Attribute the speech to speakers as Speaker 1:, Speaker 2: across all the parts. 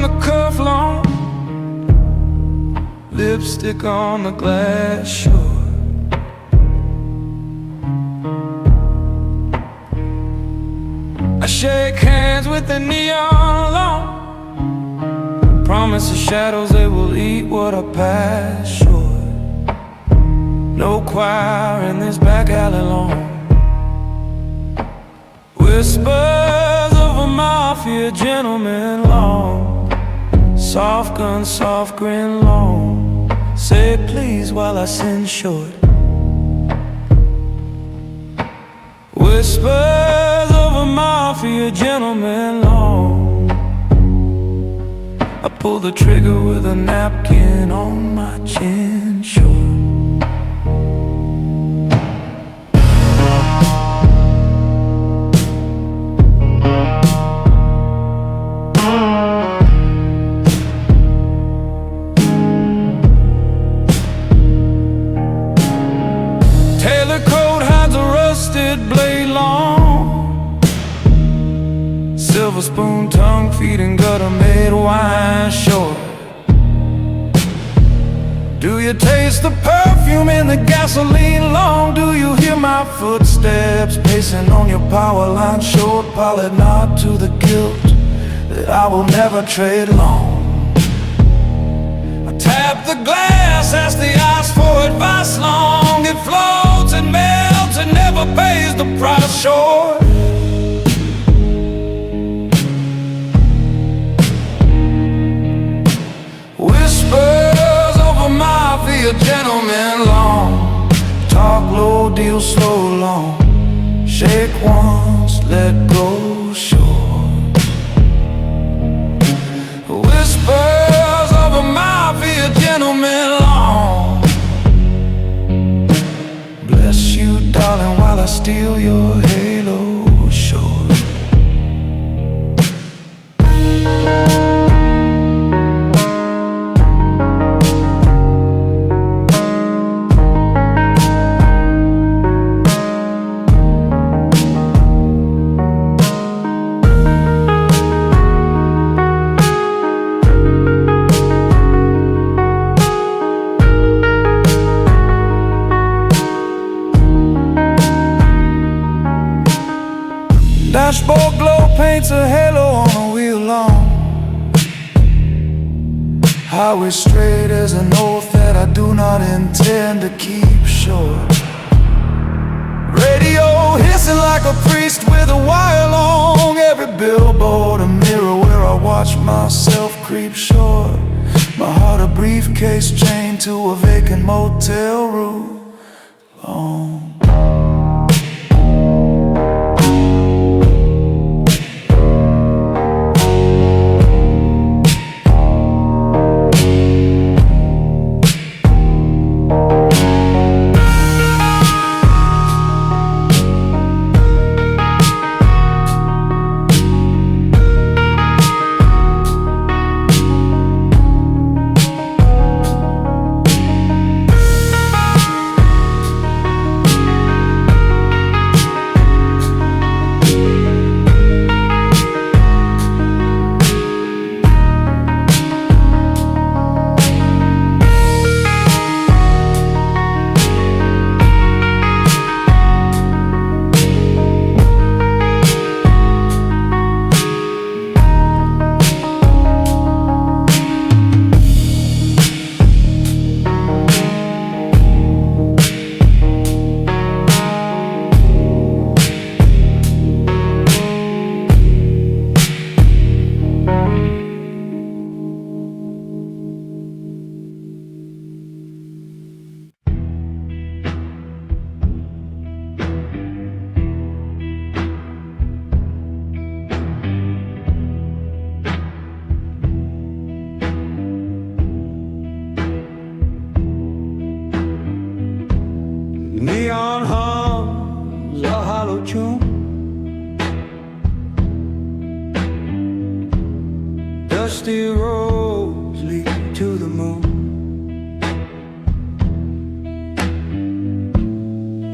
Speaker 1: the cuff long, lipstick on the glass shore. I shake hands with the neon alone, promise the shadows they will eat what I pass short. No choir in this back alley long, whispers of a Mafia gentleman long, soft gun, soft grin long, say please while I send short. Whispers of a Mafia gentleman long, I pull the trigger with a napkin on my chin short. Blade long, silver spoon, tongue feeding, gutter made wine short. Do you taste the perfume in the gasoline long? Do you hear my footsteps pacing on your power line short? Pilot nod to the guilt that I will never trade long. I tap the glass, ask the ice for advice long. It floats and melts and never pays the price short. Whispers of a Mafia gentleman long, talk low, deal slow long, shake once, let go short. Whispers of a Mafia gentleman long, bless you darling while I steal your halo short. Dashboard glow paints a halo on a wheel long, highway straight as an oath that I do not intend to keep short. Radio hissing like a priest with a wire long, every billboard a mirror where I watch myself creep short. My heart a briefcase chained to a vacant motel room long. Neon hums a hollow tune, dusty roads lead to the moon.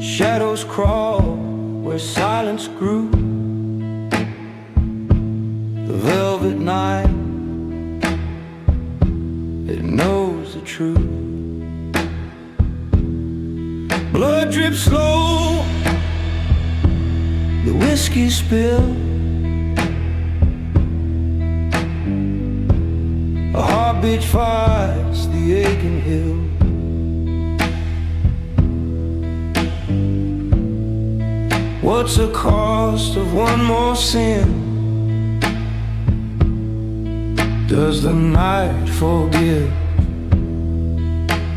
Speaker 1: Shadows crawl where silence grew. The velvet night that knows the truth. Blood drips slow, the whiskey spill. A heartbeat fights the aching hill. What's the cost of one more sin? Does the night forgive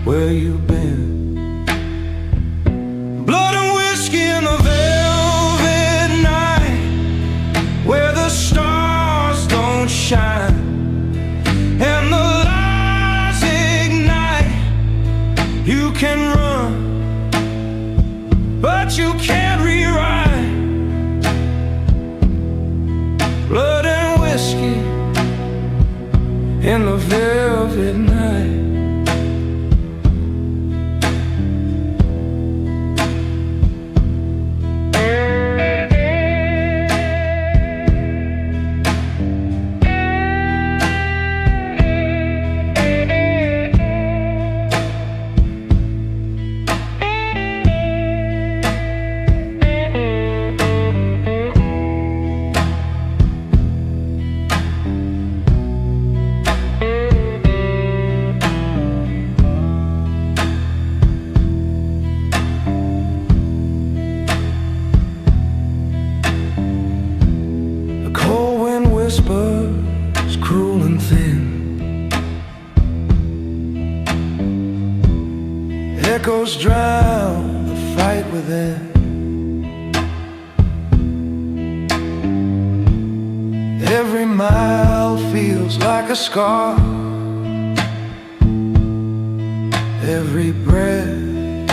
Speaker 1: where you've been? Blood and whiskey in the velvet night, where the stars don't shine and the lights ignite. You can run, but you can't rewrite. Blood and whiskey in the velvet night. Whispers cruel and thin, echoes drown the fight within. Every mile feels like a scar, every breath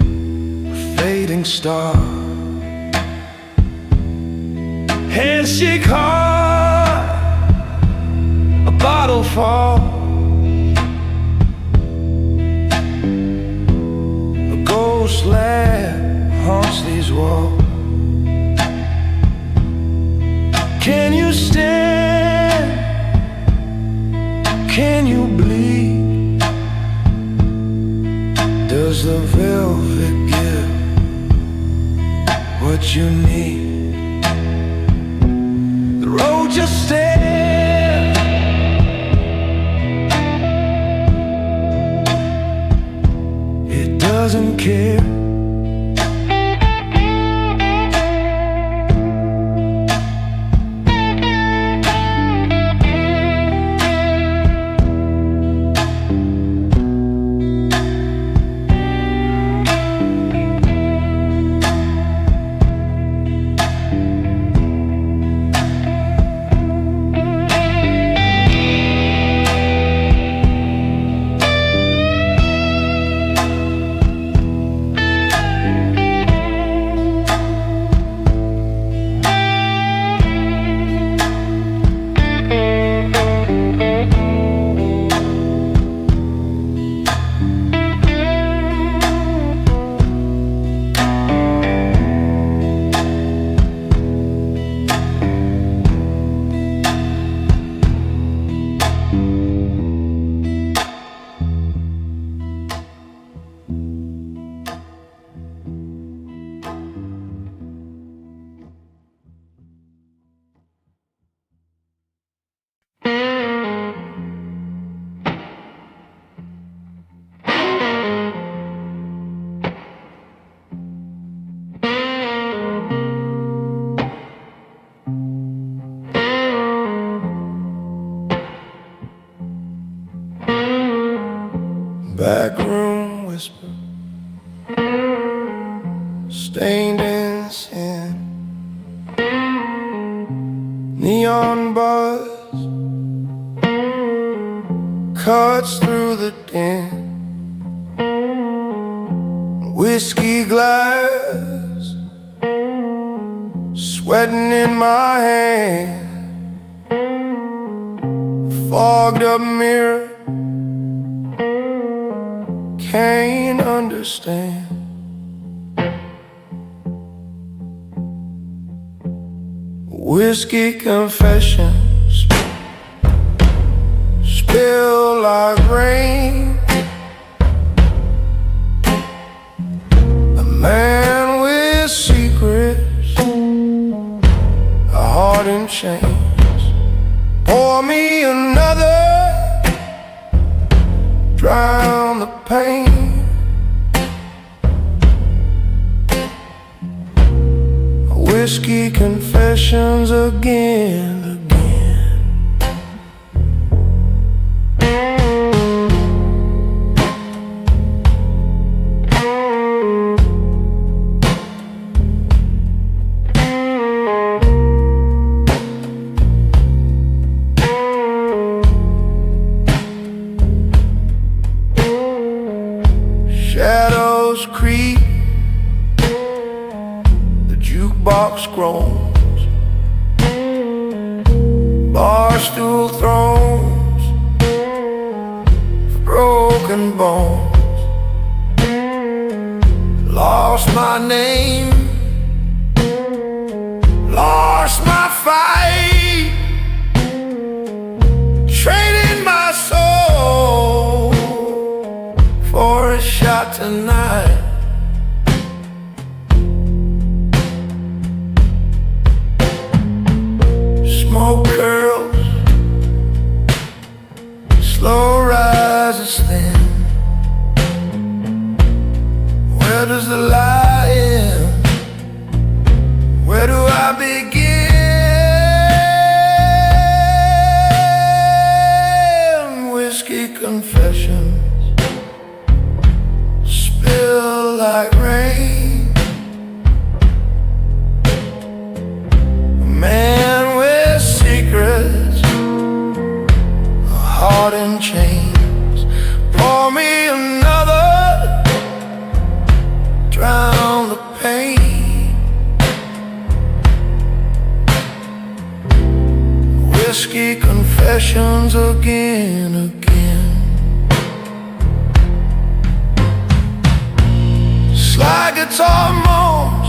Speaker 1: a fading star. Handshake hard, a bottle fall, a ghost laugh haunts these walls. Can you stand? Can you bleed? Does the velvet give what you need? The road just stands, it doesn't care. Backroom whisper, stained in sin. Neon buzz cuts through the din. Whiskey glass sweating in my hand. Fogged up mirror, can't understand. Whiskey confessions spill like rain. A man with secrets, a heart in chains. Pour me another, drown the pain. Whiskey confessions again. Shadows creep, the jukebox groans, bar stool thrones, broken bones. Lost my name, lost my fight, trading my soul for a shot tonight. Smoke curls, slow rises thin. Where does the lie end? Where do I begin? Whiskey confessions spill like rain. A man with secrets, a heart in chains. Pour me another, drown the pain. Whiskey confessions again, again. Slide guitar moans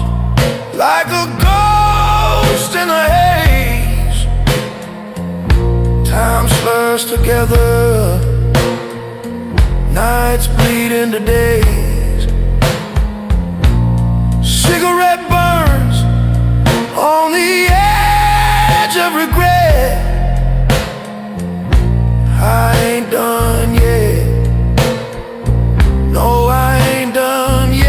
Speaker 1: like a ghost in a haze. Time slurs together, nights bleed into days. Cigarette burns on the edge of regret. I ain't done yet. No, I ain't done yet.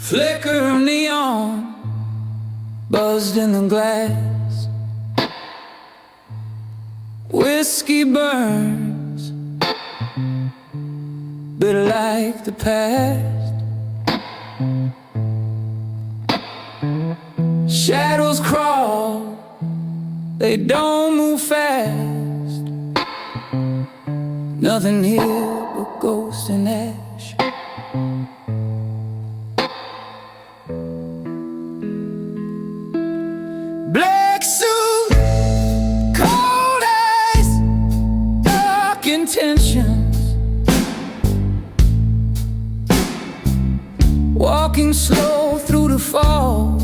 Speaker 2: Flicker of neon buzzed in the glass. Whiskey burns, bitter like the past. Shadows crawl, they don't move fast. Nothing here but ghost and ash. Black suit, cold eyes, dark intentions. Walking slow through the fog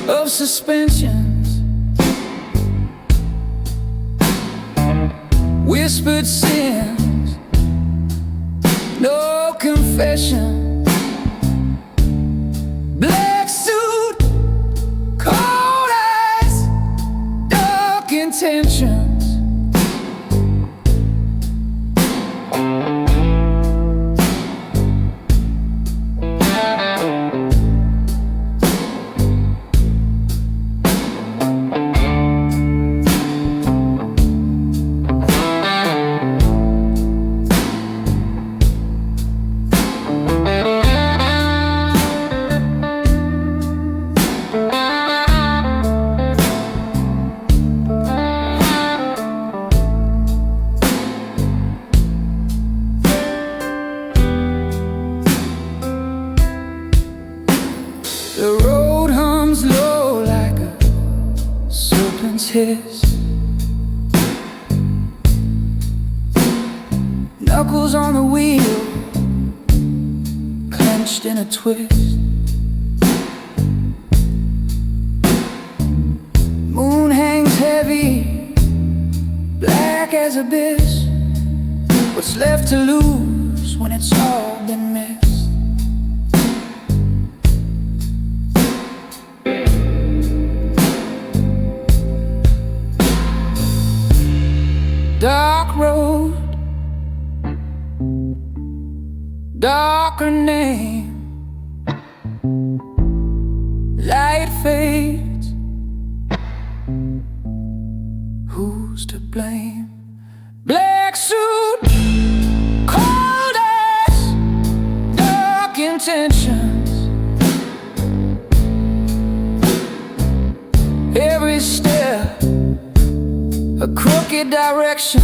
Speaker 2: of suspensions. Whispered sins, no confession. Black suit, cold eyes, dark intentions. hiss. Knuckles on the wheel, clenched in a twist. Moon hangs heavy, black as abyss. What's left to lose when it's all been missed? Dark road, darker name. Light fades, who's to blame? Black suit, cold eyes, dark intentions. Every step a crooked direction.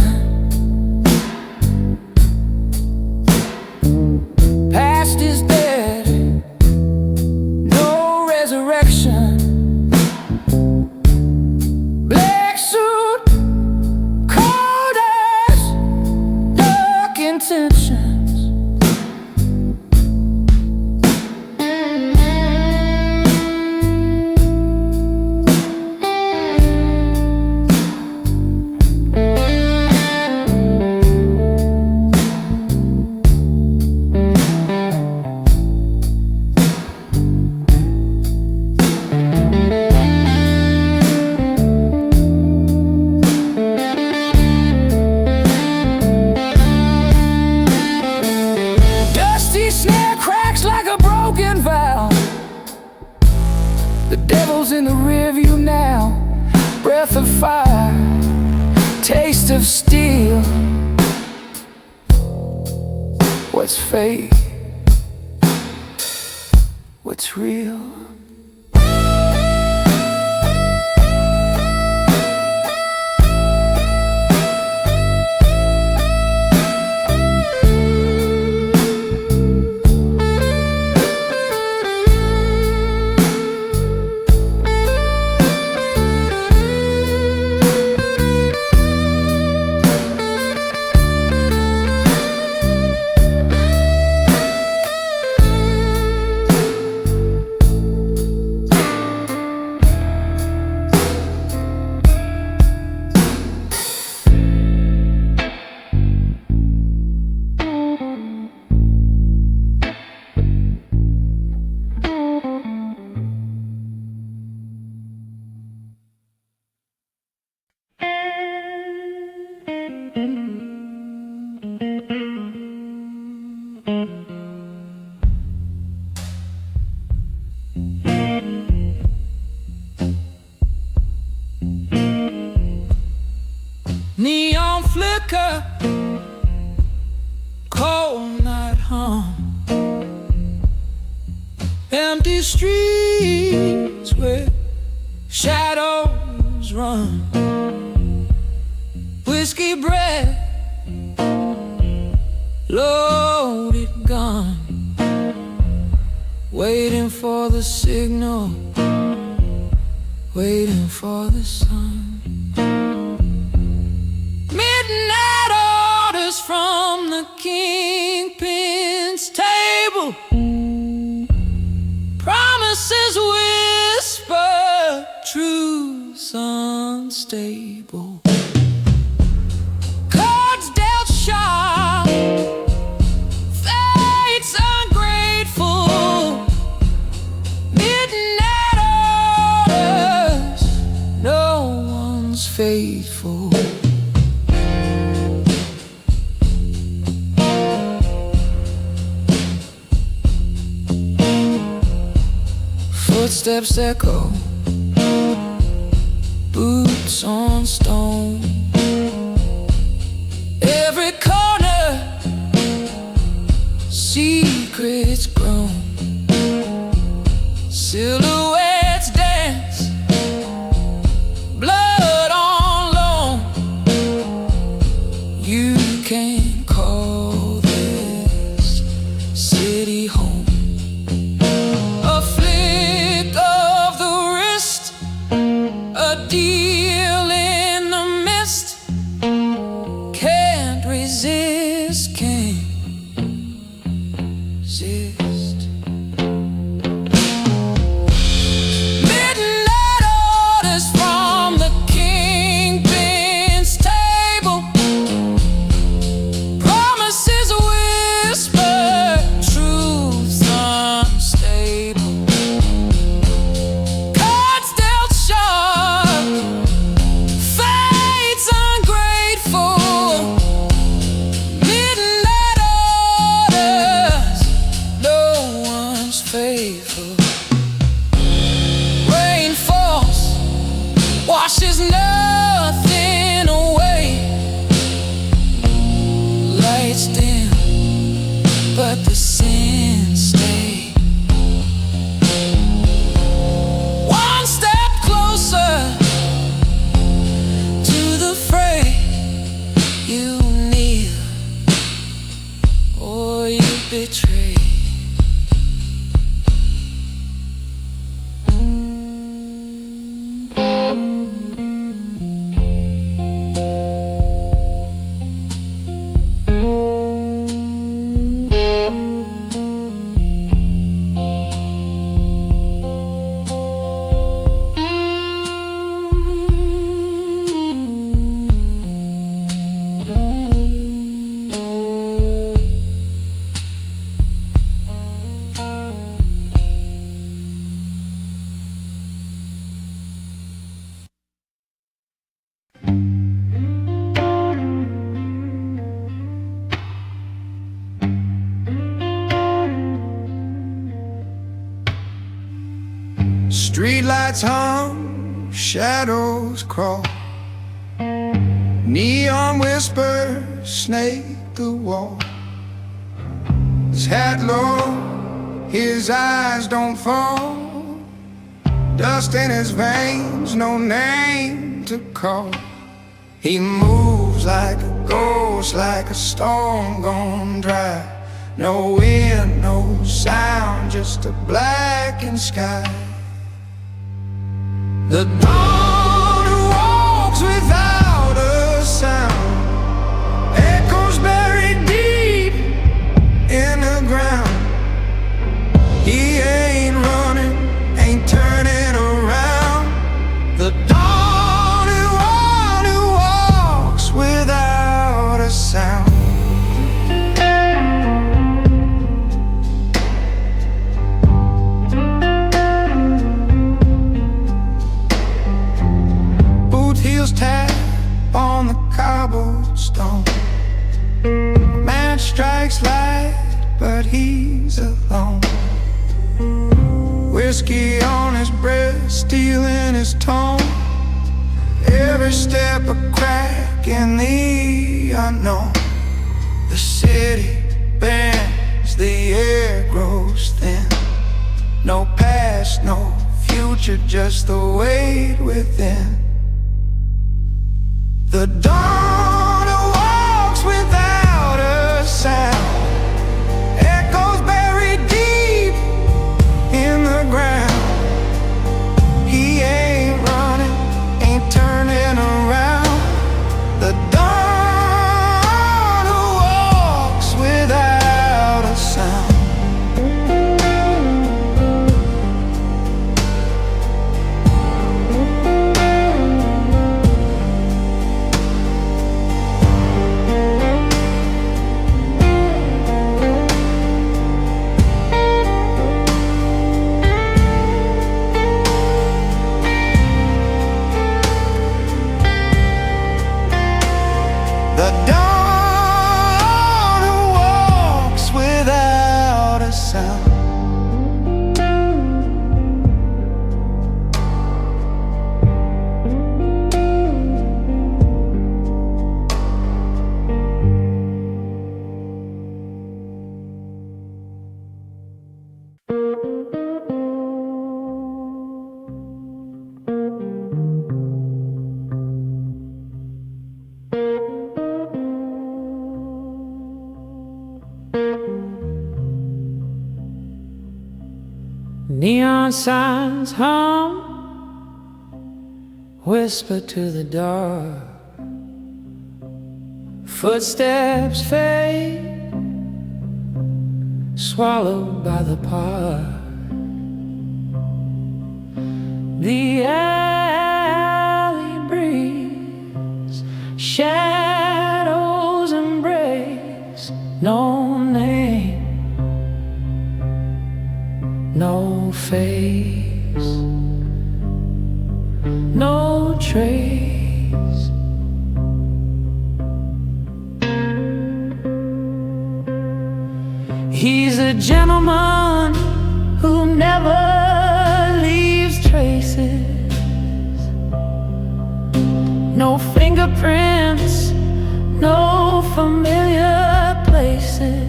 Speaker 2: Past is dead, no resurrection. Black suit, cold eyes, dark intentions. The devil's in the rearview now. Breath of fire, taste of steel. What's fake? What's real? Neon flicker, cold night hum, empty streets where shadows run, whiskey breath, loaded gun, waiting for the signal, waiting for the sun. Midnight orders from the Kingpin's table, promises whisper, truths unstable. Cards dealt sharp, fate's ungrateful. Midnight orders, no one's faithful. Footsteps echo, boots on stone. Every corner, secrets grown. Silhouettes dance, blood on loan. You can't call this city home. A flick of the wrist, a deal betrayed.
Speaker 1: Streetlights hum, shadows crawl, neon whispers snake the wall. His hat low, his eyes don't fall, dust in his veins, no name to call. He moves like a ghost, like a storm gone dry. No wind, no sound, just a blackened sky. The dawn who walks without a sound, echoes buried deep in the ground. He ain't running, ain't turning around. The dawn who walks without a sound. Tap on the cobblestone. Man strikes light, but he's alone. Whiskey on his breath, steel in his tone. Every step a crack in the unknown. The city bends, the air grows thin. No past, no future, just the weight within. The dawn who walks without a sound, echoes buried deep in the ground. He ain't running, ain't turning around. The dawn who walks without a sound. The dawn who walks without a sound.
Speaker 2: Neon signs hum, whisper to the dark. Footsteps fade, swallowed by the park. The alley breeze, shadows embrace. No name, no face, no trace. He's a gentleman who never leaves traces. No fingerprints, no familiar places.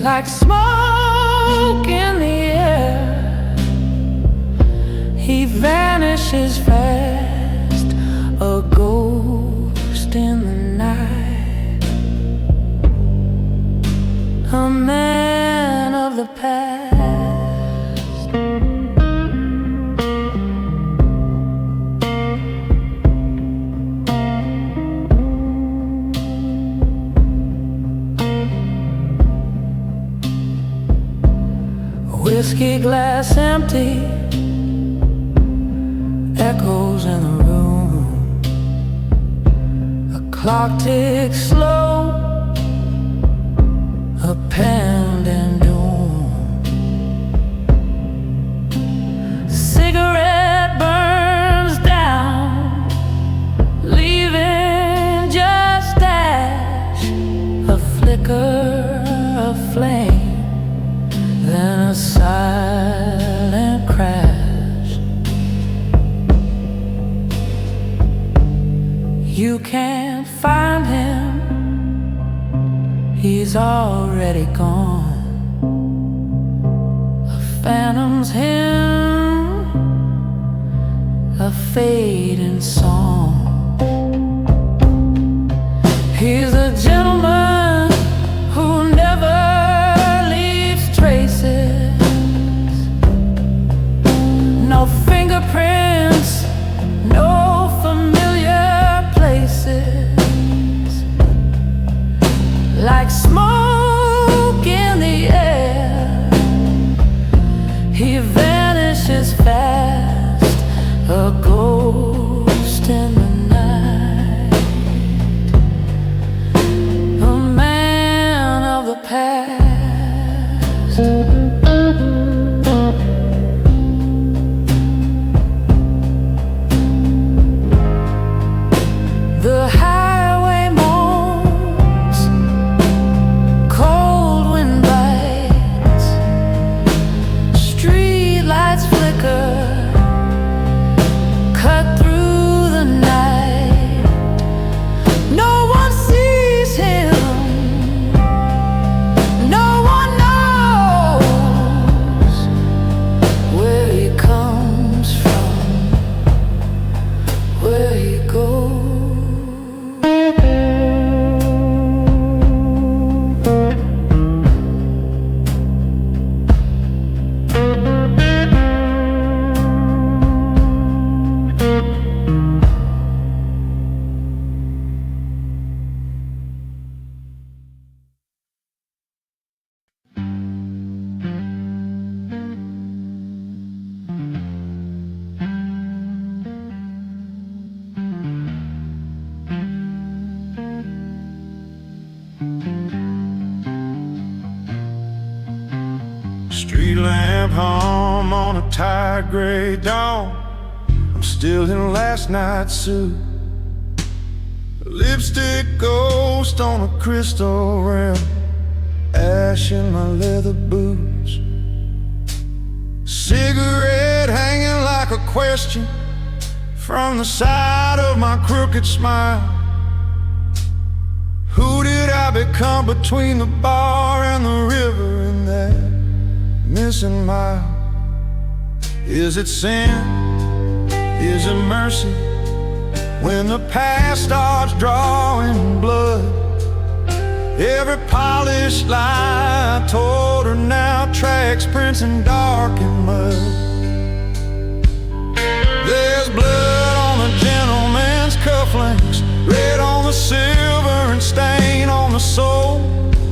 Speaker 2: Like smoke in the air, he vanishes fast, a ghost in the night. past. Whiskey glass empty, echoes in the room. A clock ticks slow, a pending doom. Cigarette burns down, leaving just ash, a flicker of flame, then a silent crash. You can't find him, he's already gone. A phantom's hymn, a fading song. He's a gentleman who never leaves traces. No fingerprints, no familiar places. Like smoke in the air, he vanishes fast, a ghost in the night, a man of the past. The highway moans, cold wind bites, street lights flicker, cut through the night. No one sees him, no one knows where he comes from, where he goes.
Speaker 1: Street lamp hum on a tired gray dawn. I'm still in last night's suit. A lipstick ghost on a crystal rim, ash in my leather boots. Cigarette hanging like a question from the side of my crooked smile. Who did I become between the bar and the river in that missing mile? Is it sin? Is it mercy? When the past starts drawing blood, every polished lie I told her now tracks prints in dark and mud. There's blood on a gentleman's cufflinks, red on the silver and stain on the sole.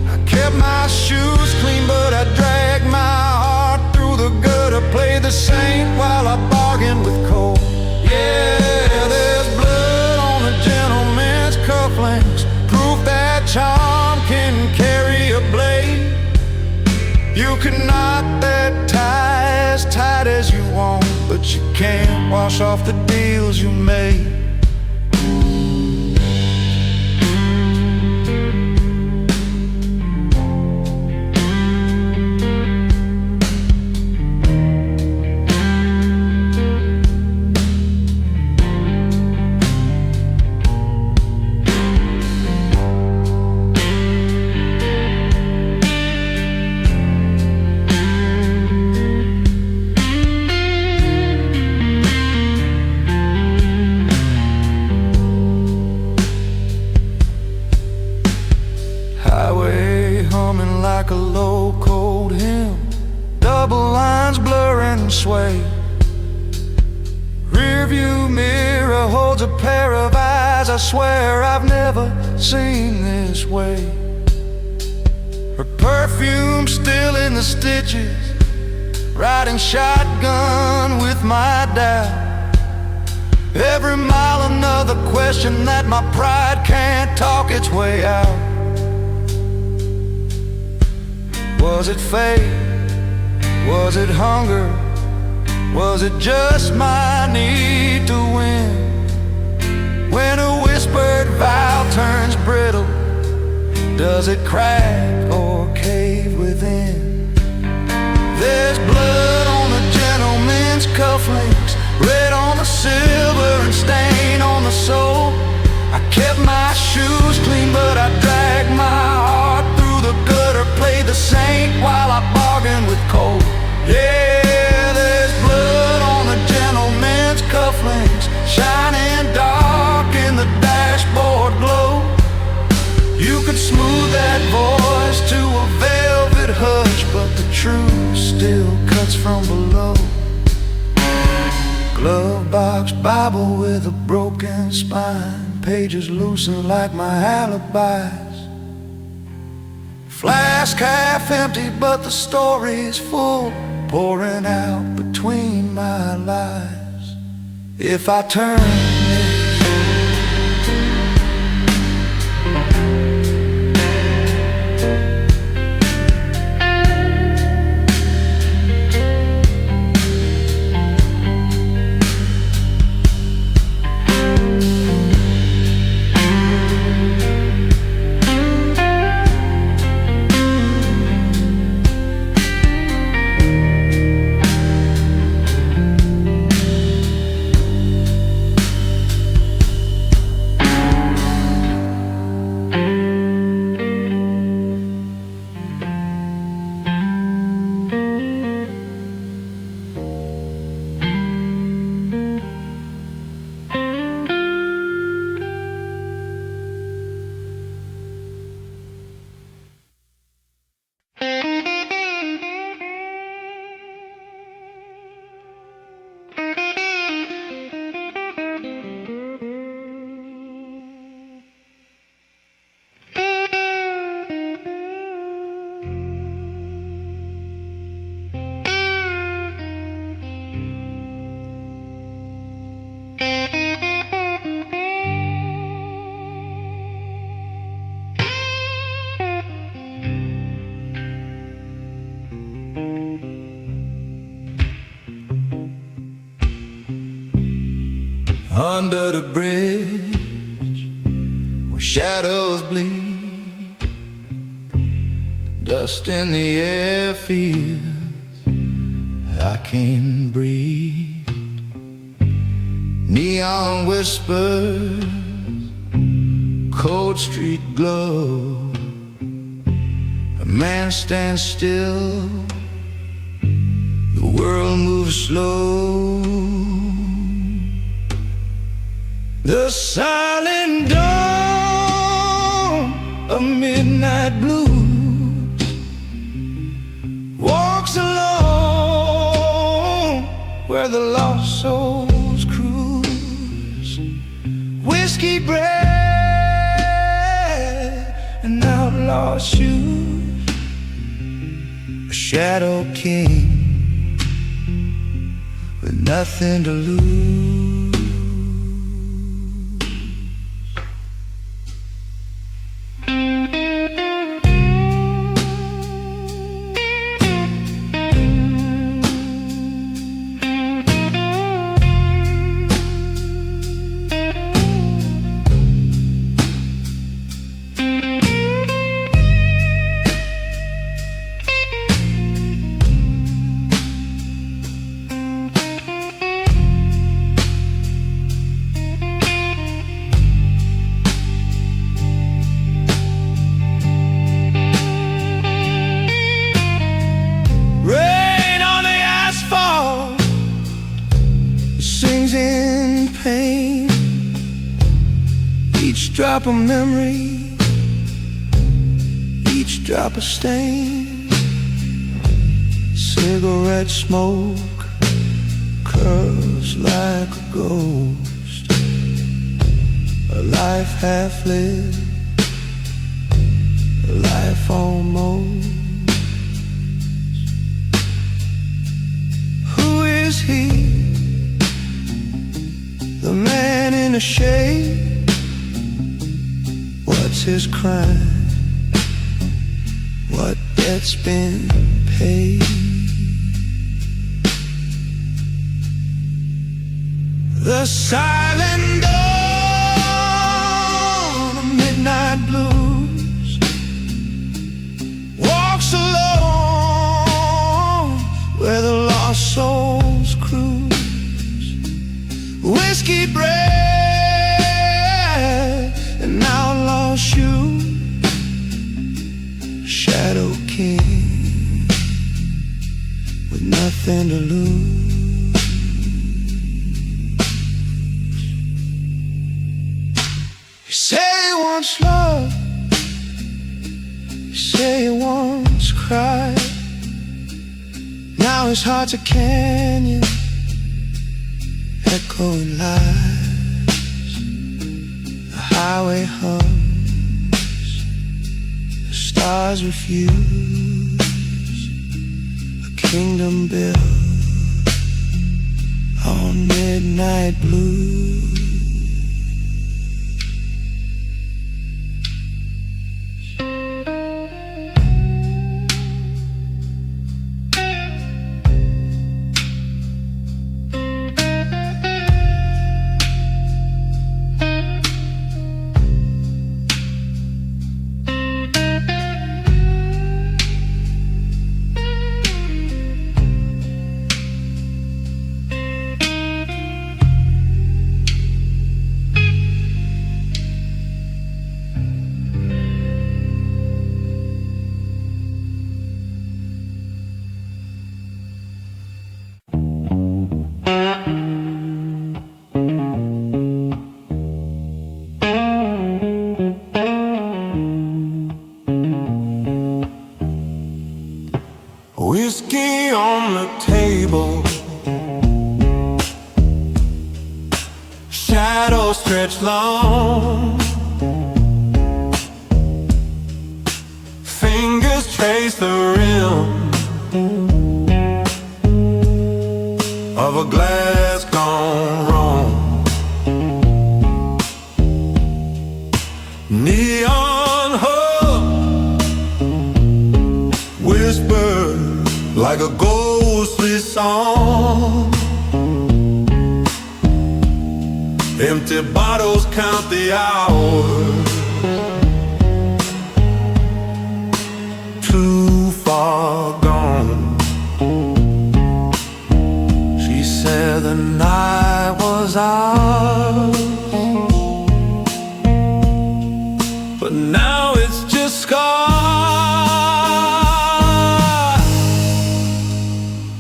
Speaker 1: I kept my shoes clean, but I dragged my heart through the gutter, played the saint while I bargained with cold. Yeah, there's blood on a gentleman's cufflinks, proof that charm can carry a blade. You can knot that tie as tight as you want, but you can't wash off the deals you made. holds a pair of eyes I swear I've never seen this way. Her perfume still in the stitches, riding shotgun with my doubt. Every mile another question that my pride can't talk its way out. Was it fate? Was it hunger? Was it just my need to win? When a whispered vow turns brittle, does it crack or cave within? There's blood on the gentleman's cufflinks, red on the silver and stain on the sole. I kept my shoes clean, but I dragged my heart through the gutter, played the saint while I bargained with cold. Yeah, there's blood on the gentleman's cufflinks, shining dark in the dashboard glow. You could smooth that voice to a velvet hush, but the truth still cuts from below. Glove box Bible with a broken spine, pages loosened like my alibis. Flask half empty, but the story's full, pouring out between my lies. If I turn under the bridge where shadows bleed, dust in the air feels I can't breathe. Neon whispers, cold street glow. A man stands still, the world moves slow. The silent dawn of midnight blues walks alone where the lost souls cruise. Whiskey bread and outlaw shoes, a shadow king with nothing to lose. Each drop of memory, each drop of stain. Cigarette smoke curls like a ghost a life half lived, a life almost. Who is he? The man in the shade. What's his crime? What debt's been paid? The silent dawn of midnight blues walks alone where the lost souls cruise. Whiskey bread and outlaw shoes, Shadow King with nothing to lose. You say he wants love, you say he wants cry. Now his heart's a canyon, echoing lies. The highway hums, the stars refuse. A kingdom built on midnight blue. Whiskey on the table, shadows stretch long, fingers trace the rim of a glass gone wrong. Neon hum whisper like a ghostly song. Empty bottles count the hours. Too far gone. She said the night was ours, but now it's just scars.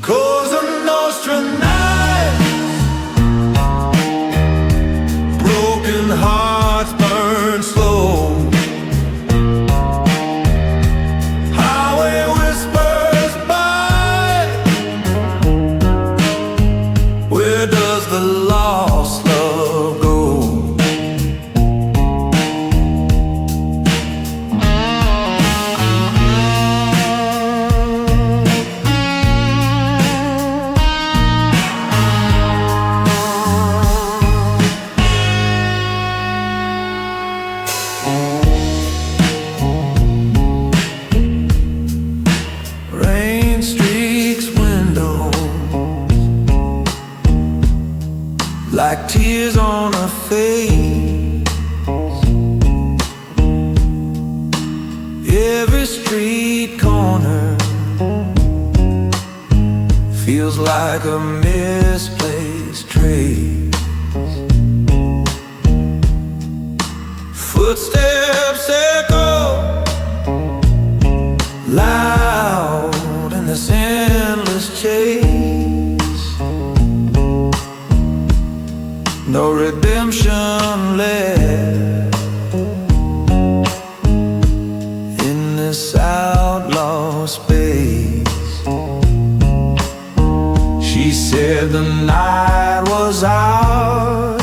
Speaker 1: Cosa Nostra night, broken hearts burn slow. Highway whispers by, where does the lost love go? Rain streaks windows like tears on a face. Every street corner feels like a misplaced trace. Footsteps echo loud in this endless chase. No redemption left in this outlaw space. She said the night was ours,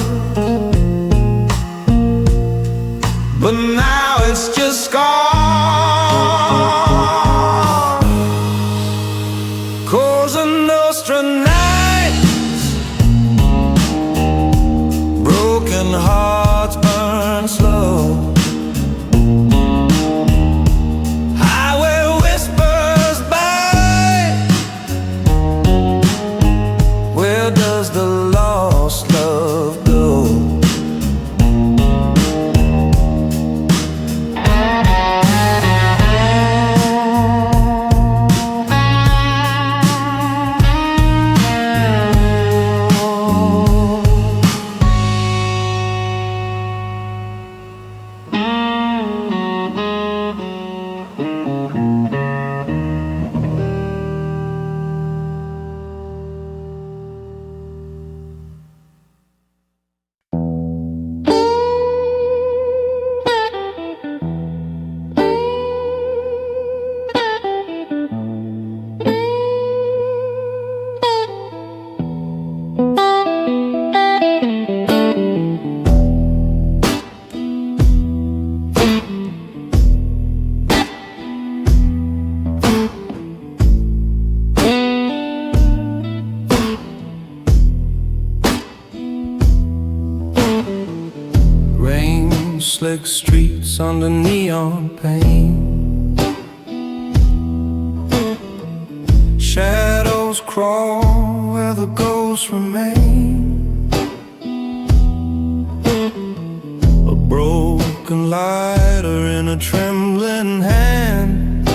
Speaker 1: in slick streets under neon paint. Shadows crawl where the ghosts remain. A broken lighter in a trembling hand.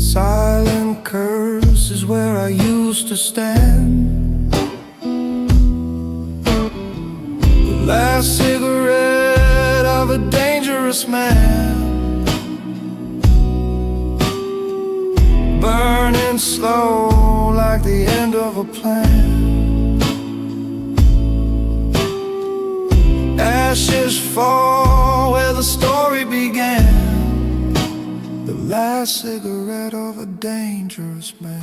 Speaker 1: Silent curse is where I used to stand. The last cigarette of a dangerous man, burning slow like the end of a plan. Ashes fall where the story began. The last cigarette of a dangerous man.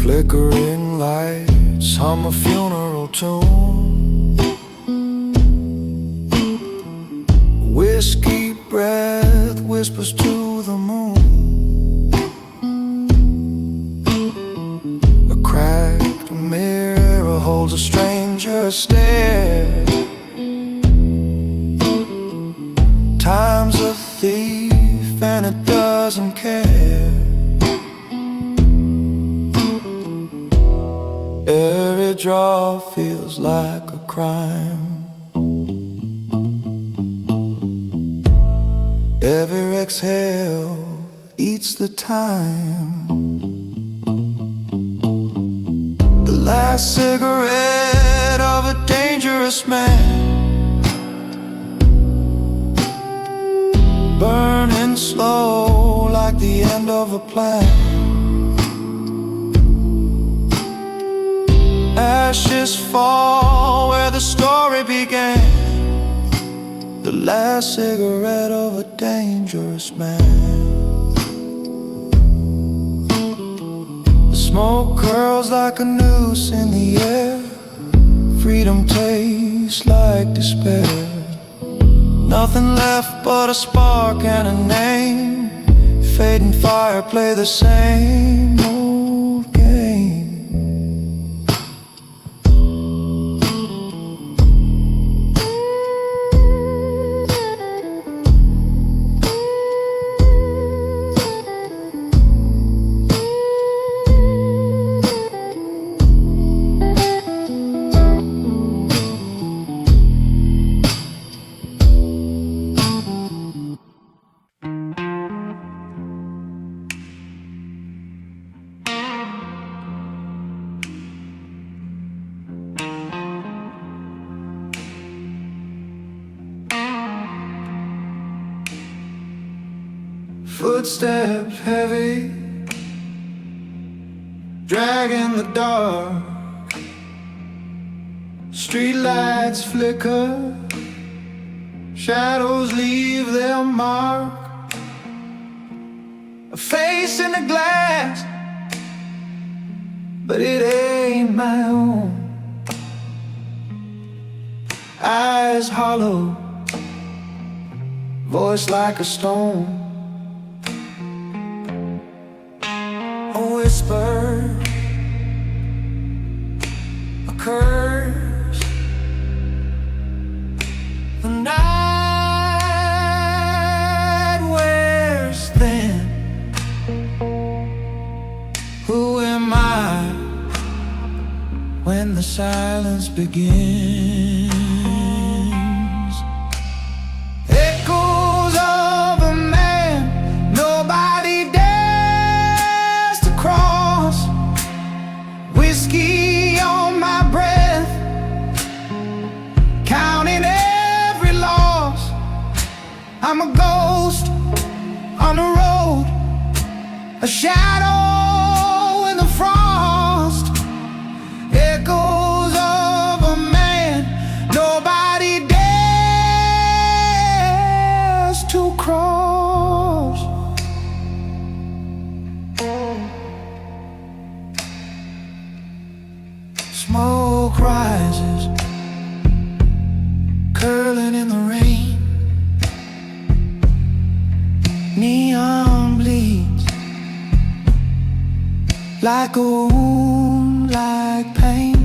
Speaker 1: Flickering lights hum a funeral tune. Whiskey breath whispers to the moon. A cracked mirror holds a stranger's stare. Time's a thief and it doesn't care. Every draw feels like a crime. Every exhale eats the time. The last cigarette of a dangerous man, burning slow like the end of a plan. Ashes fall where the story began. The last cigarette of a dangerous man. The smoke curls like a noose in the air. Freedom tastes like despair. Nothing left but a spark and a name. Fate and fire play the same old game. Footsteps heavy, dragging the dark. Streetlights flicker, shadows leave their mark. A face in the glass, but it ain't my own. Eyes hollow, voice like a stone. A whisper, a curse. The night wears thin. Who am I when the silence begins? Echoes of a man nobody dares to cross. Whiskey on my breath, counting every loss. I'm a ghost on the road, a shadow in the frost. Echoes of a man nobody dares to cross. Smoke rises,
Speaker 2: like a wound, like pain.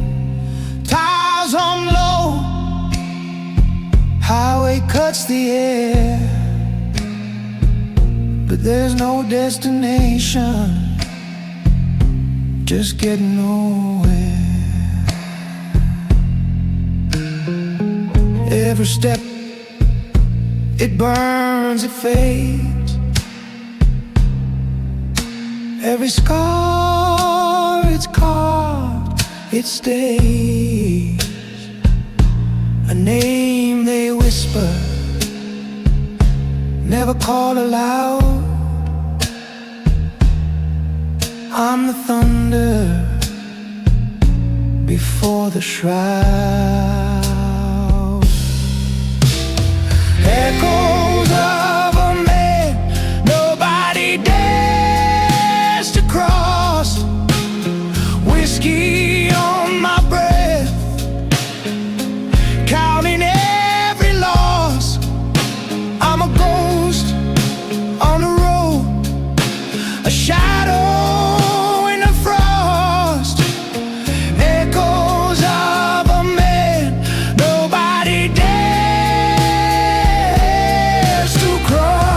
Speaker 2: Tires on low, highway cuts the air, but there's no destination, just getting nowhere. Every step, it burns, it fades. Every scar it's carved, it stays. A name they whisper, never call aloud. I'm the thunder before the shroud. Echoes of a man nobody dares to cross. Whiskey on my breath, counting every loss. I'm a ghost on the road, a shadow in the frost. Echoes of a man nobody dares to cross.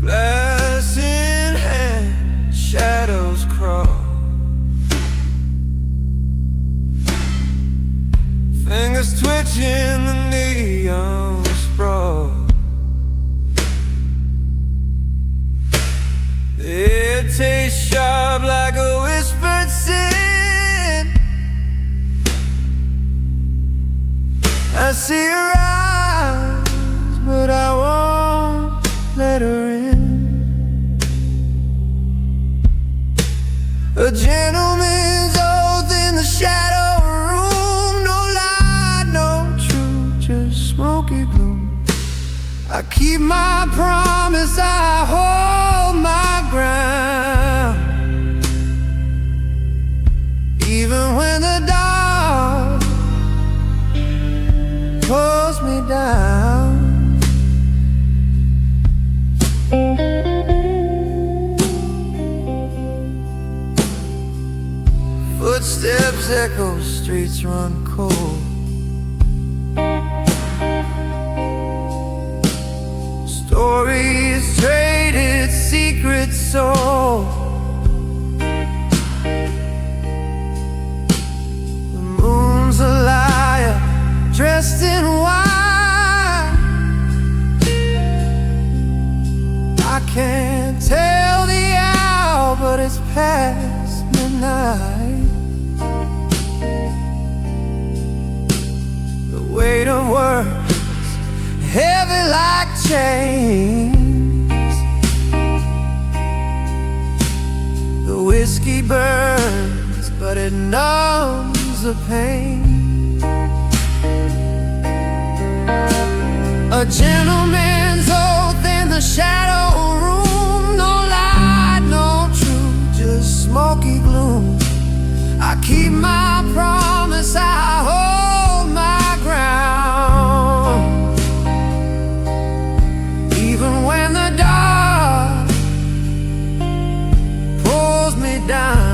Speaker 2: Glass in hand, shadows crawl. Fingers twitching, the neon sprawl. It tastes sharp like a whispered sin. I see her eyes, but I won't let her in. A gentleman's oath in the shadow room. No lie, no truth, just smoky gloom. I keep my promise, I hold my ground. Even when the dark pulls me down. Footsteps echo, streets run cold. Stories traded, secrets sold. The moon's a liar, dressed in white. I can't tell the hour, but it's past midnight. The weight of words heavy like chains. The whiskey burns, but it numbs the pain. A gentleman's oath in the shadow room. No lie, no truth, just smoky gloom. I keep my promise, I hold my ground. Even when the dark pulls me down.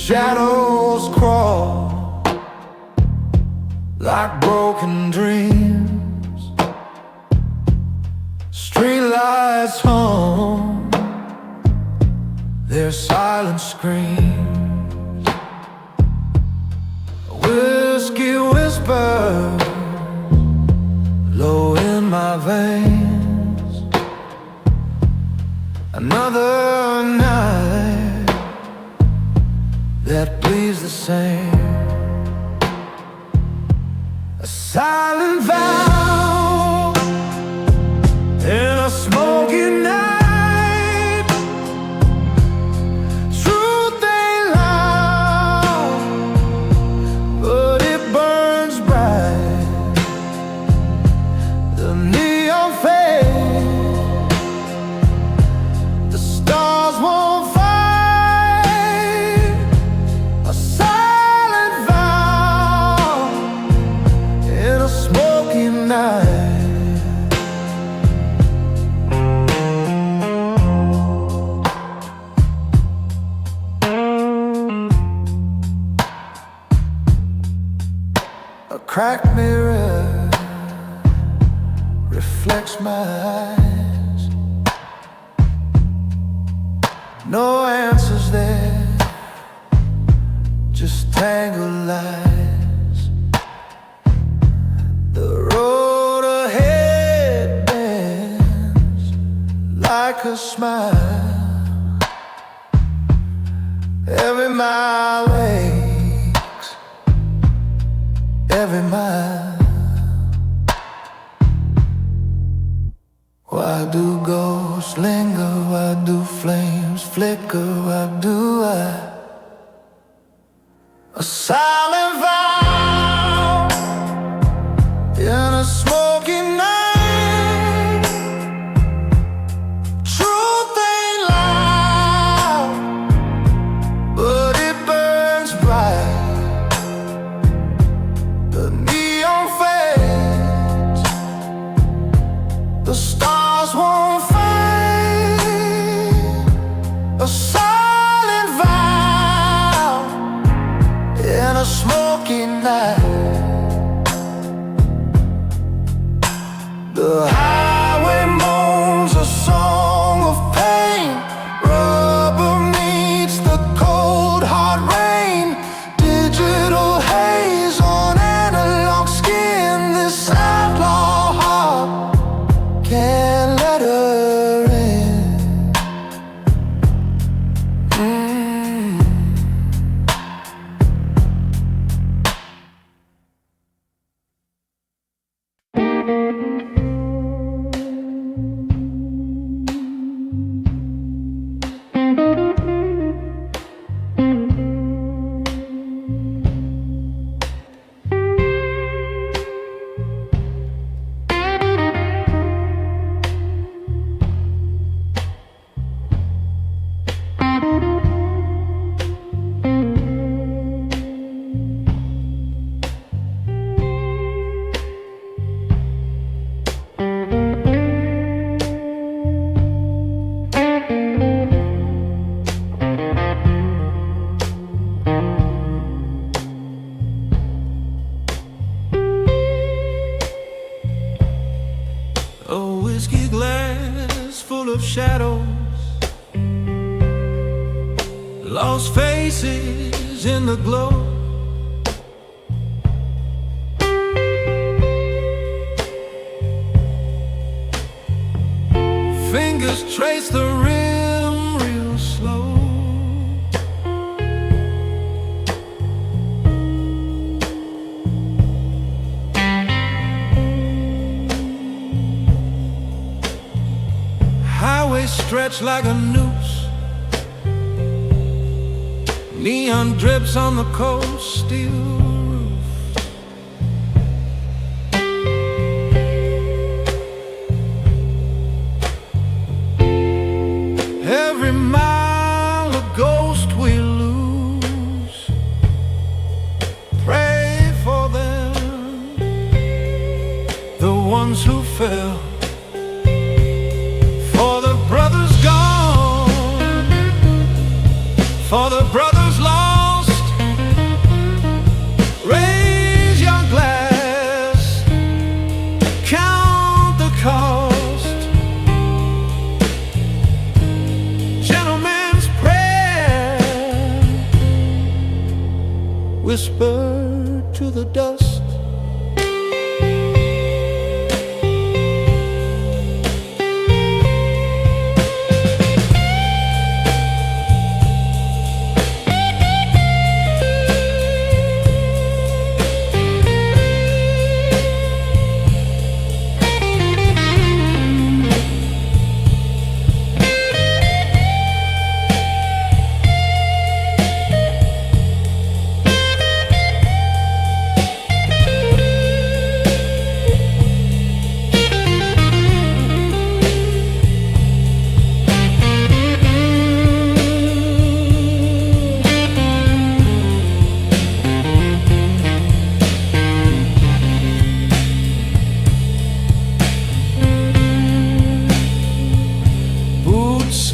Speaker 1: shadows crawl like broken dreams. Streetlights hum their silent screams. Whiskey whispers low in my veins. Another night that bleeds the same. A silent vow in a smoky night. Truth ain't loud, but it burns bright. The neon fades, the stars won't fight. A silent vow in a smoky night. A cracked mirror reflects my eyes. No answers there, just tangled lies. The road ahead bends like a smile. Every mile aches, every mile. Why do ghosts linger? Why do flames flicker? Why do I? A silent vow in a smoky night. Truth ain't loud, but it burns bright. The neon fades, the stars won't fight. A silent vow in a smoky night. The highway moans a song of pain. Rubber meets the cold hard rain. Digital haze on analog skin. This outlaw heart can't let her in. A whiskey glass full of shadows, lost faces in the glow. Fingers trace the rim real slow. Highway stretched like a noose. Neon drips on the cold steel roof. Every mile a ghost we lose. Pray for them, the ones who fell. For the brothers gone, for the brothers lost
Speaker 2: whisper to the dust.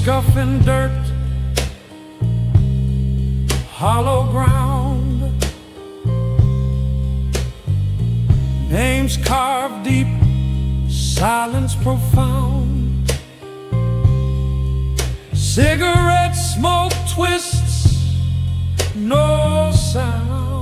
Speaker 1: Scuffing dirt, hollow ground, names carved deep, silence profound. Cigarette smoke twists, no sound.